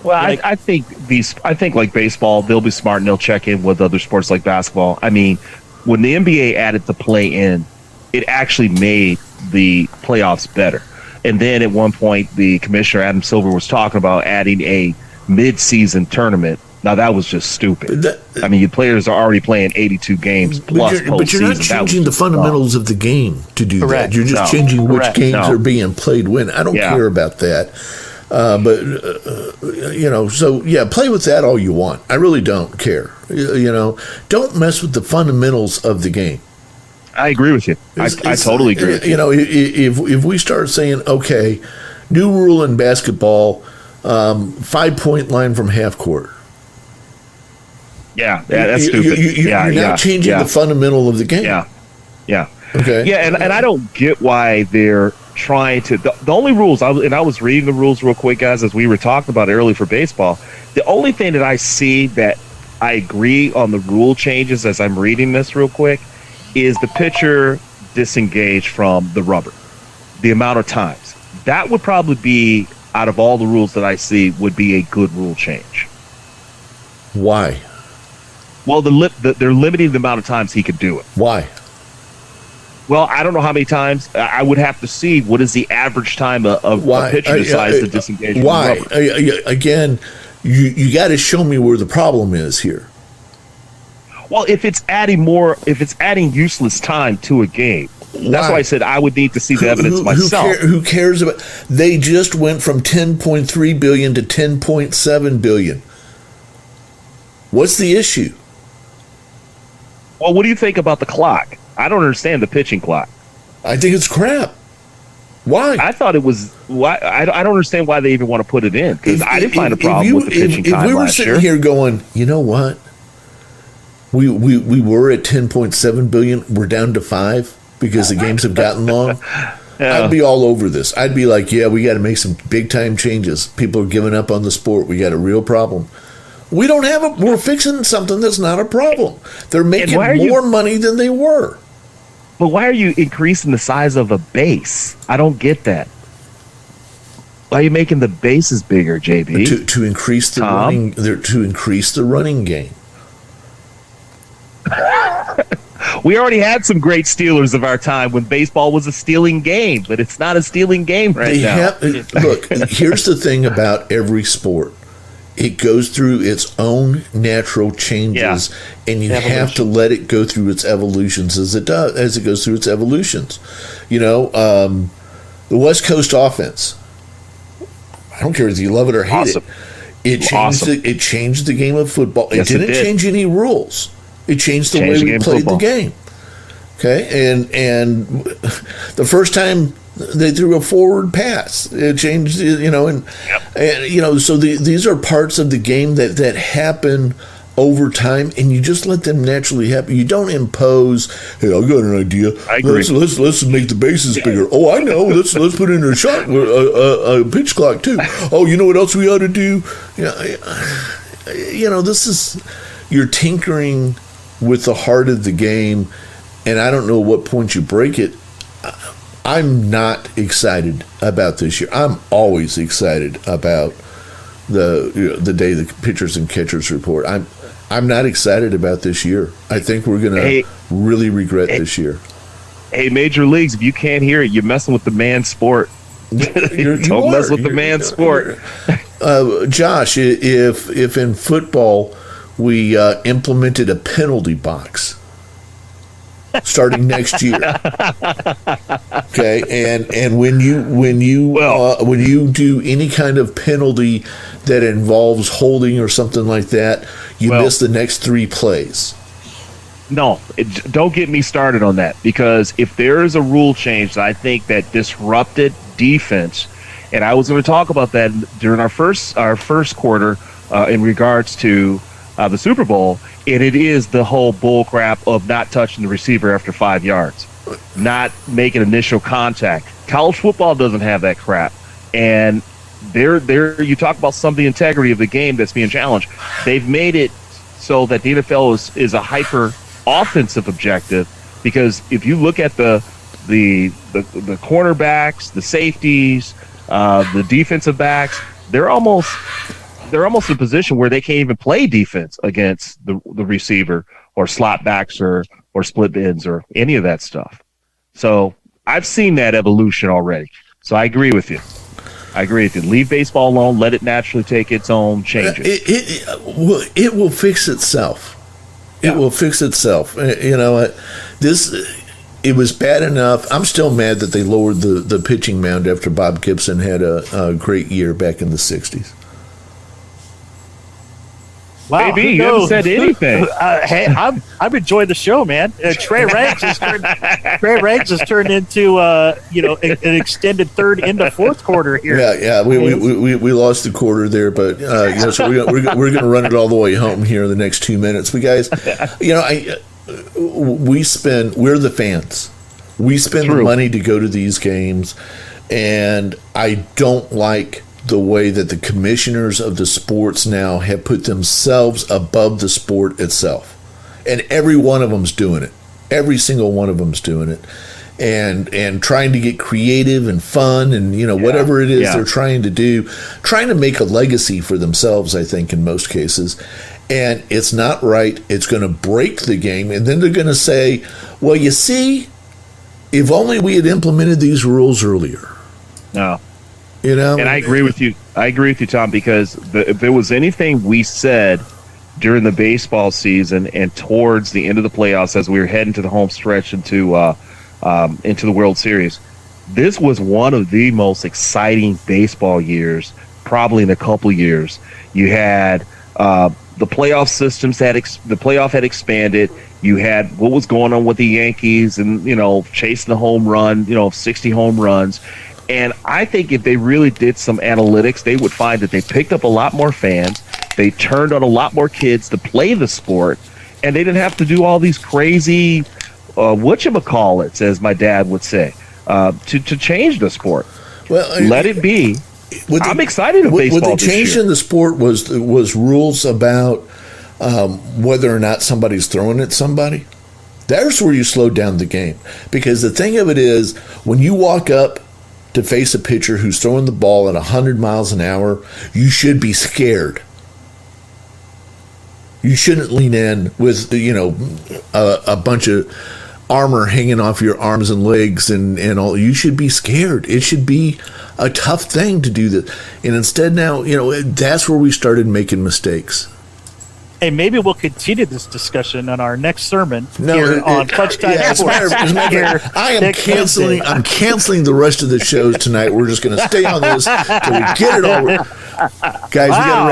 Speaker 3: Well,
Speaker 4: Like-
Speaker 3: I think like baseball, they'll be smart and they'll check in with other sports like basketball. I mean, when the NBA added the play in, it actually made the playoffs better. And then at one point, the commissioner, Adam Silver, was talking about adding a mid-season tournament. Now, that was just stupid. I mean, your players are already playing 82 games plus postseason.
Speaker 2: But you're not
Speaker 3: That was
Speaker 2: changing the
Speaker 3: just
Speaker 2: fundamentals of the game to do
Speaker 4: Correct.
Speaker 2: that. You're just
Speaker 3: No.
Speaker 2: changing which
Speaker 4: Correct.
Speaker 2: games
Speaker 3: No.
Speaker 2: are being played when. I don't
Speaker 3: Yeah.
Speaker 2: care about that. So yeah, play with that all you want. I really don't care. Don't mess with the fundamentals of the game.
Speaker 3: I agree with you. I totally agree with you.
Speaker 2: If we start saying, okay, new rule in basketball, 5-point line from half court.
Speaker 3: Yeah, that's stupid.
Speaker 2: You're not changing the fundamental of the game.
Speaker 3: Yeah.
Speaker 2: Okay.
Speaker 3: Yeah, and I don't get why they're trying to. The only rules, I was reading the rules real quick, guys, as we were talking about early for baseball. The only thing that I see that I agree on the rule changes as I'm reading this real quick is the pitcher disengaged from the rubber. The amount of times. That would probably be, out of all the rules that I see, would be a good rule change.
Speaker 2: Why?
Speaker 3: Well, they're limiting the amount of times he could do it.
Speaker 2: Why?
Speaker 3: Well, I don't know how many times. I would have to see what is the average time a pitcher decides to disengage. from
Speaker 2: Why?
Speaker 3: the rubber.
Speaker 2: Again, you got to show me where the problem is here.
Speaker 3: Well, if it's adding useless time to a game, that's why I said I would need to see the evidence myself.
Speaker 2: Who cares about? They just went from 10.3 billion to 10.7 billion. What's the issue?
Speaker 3: Well, what do you think about the clock? I don't understand the pitching clock.
Speaker 2: I think it's crap. Why?
Speaker 3: I thought it was. Why I don't understand why they even want to put it in, because I didn't find a problem with the pitching time
Speaker 2: If we were
Speaker 3: last
Speaker 2: sitting
Speaker 3: year.
Speaker 2: here going, you know what? We were at 10.7 billion. We're down to 5 because the games have gotten long. I'd be all over this. I'd be like, yeah, we got to make some big time changes. People are giving up on the sport. We got a real problem. We don't have a. We're fixing something that's not a problem. They're making more money than they were.
Speaker 3: But why are you increasing the size of a base? I don't get that. Why are you making the bases bigger, JB?
Speaker 2: To increase the running, to increase the running game.
Speaker 3: We already had some great Steelers of our time when baseball was a stealing game, but it's not a stealing game now.
Speaker 2: Look, here's the thing about every sport. It goes through its own natural changes, and you have to let it go through its evolutions as it goes through its evolutions. You know, the West Coast offense. I don't care if you love it or hate it. It changed the game of football. It didn't change any rules. It changed the way we played the game. Okay, and the first time they threw a forward pass, it changed. You know, and you know, so these are parts of the game that happen over time, and you just let them naturally happen. You don't impose. Hey, I've got an idea.
Speaker 3: I agree.
Speaker 2: Let's make the bases bigger. Oh, I know. Let's put in a pitch clock too. Oh, you know what else we ought to do? You know, this is you're tinkering with the heart of the game, and I don't know what point you break it. I'm not excited about this year. I'm always excited about the day the pitchers and catchers report. I'm not excited about this year. I think we're going to really regret this year.
Speaker 3: Hey, Major Leagues, if you can't hear it, you're messing with the man's sport. Don't mess with the man's sport.
Speaker 2: Josh, if in football we implemented a penalty box starting next year, okay, and when you do any kind of penalty that involves holding or something like that, you miss the next 3 plays.
Speaker 3: No, don't get me started on that, because if there is a rule change that I think that disrupted defense, and I was going to talk about that during our first quarter in regards to the Super Bowl, and it is the whole bull crap of not touching the receiver after 5 yards, not making initial contact. College football doesn't have that crap, and there you talk about some of the integrity of the game that's being challenged. They've made it so that the NFL is a hyper offensive objective, because if you look at the cornerbacks, the safeties, the defensive backs, they're almost in a position where they can't even play defense against the receiver or slot backs or split ends or any of that stuff. So I've seen that evolution already. So I agree with you. Leave baseball alone. Let it naturally take its own changes.
Speaker 2: It will fix itself. It will fix itself. You know, it was bad enough. I'm still mad that they lowered the pitching mound after Bob Gibson had a great year back in the 60s.
Speaker 4: Wow,
Speaker 3: Maybe you haven't said anything.
Speaker 4: Hey, I'm enjoying the show, man. Trey Ranks has turned into an extended third into fourth quarter here.
Speaker 2: Yeah. We lost the quarter there, but so we're going to run it all the way home here in the next 2 minutes. But guys, we're the fans. We spend the money to go to these games, and I don't like the way that the commissioners of the sports now have put themselves above the sport itself. And every one of them's doing it. Every single one of them's doing it. And trying to get creative and fun and, whatever it is they're trying to do, trying to make a legacy for themselves, I think, in most cases. And it's not right. It's going to break the game. And then they're going to say, well, you see, if only we had implemented these rules earlier.
Speaker 3: No. And I agree with you. Tom, because if there was anything we said during the baseball season and towards the end of the playoffs as we were heading to the home stretch into the World Series, this was one of the most exciting baseball years, probably in a couple years. You had the playoff systems the playoff had expanded. You had what was going on with the Yankees and, chasing the home run, 60 home runs. And I think if they really did some analytics, they would find that they picked up a lot more fans. They turned on a lot more kids to play the sport, and they didn't have to do all these crazy whatchamacallits, as my dad would say. to change the sport.
Speaker 2: Well,
Speaker 3: Let it be.
Speaker 2: What
Speaker 3: I'm excited of
Speaker 2: what
Speaker 3: baseball
Speaker 2: they
Speaker 3: this
Speaker 2: changed
Speaker 3: year.
Speaker 2: in the sport was rules about whether or not somebody's throwing at somebody. There's where you slow down the game, because the thing of it is, when you walk up to face a pitcher who's throwing the ball at 100 miles an hour, you should be scared. You shouldn't lean in with a bunch of armor hanging off your arms and legs and all. You should be scared. It should be a tough thing to do that. And instead now, that's where we started making mistakes.
Speaker 4: Hey, maybe we'll continue this discussion on our next sermon here on Clutch Time
Speaker 2: as a matter
Speaker 4: Sports.
Speaker 2: of
Speaker 4: Here
Speaker 2: fact, I am
Speaker 4: next
Speaker 2: canceling.
Speaker 4: Wednesday.
Speaker 2: I'm canceling the rest of the shows tonight. We're just going to stay on this till we get it all. Guys, we got to